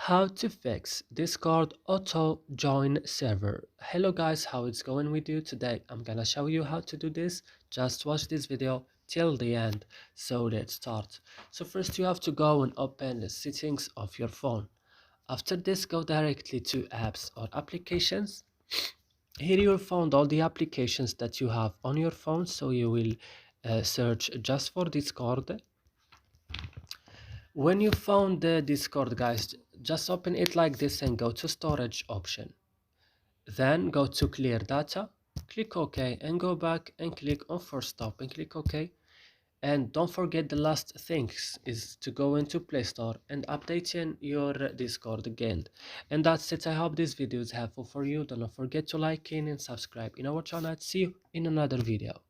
How to fix Discord auto join server. Hello guys, how it's going with you today? I'm gonna show you how to do this. Just watch this video till the end. So let's start. So first you have to go and open the settings of your phone. After this, go directly to apps or applications. Here you will find all the applications that you have on your phone. So you will search just for Discord. When you found the Discord, guys, just open it like this and go to storage option. Then go to clear data, click OK and go back and click on force stop and click OK. And don't forget the last things is to go into Play Store and updating your Discord again. And that's it. I hope this video is helpful for you. Don't forget to like and subscribe in our channel. See you in another video.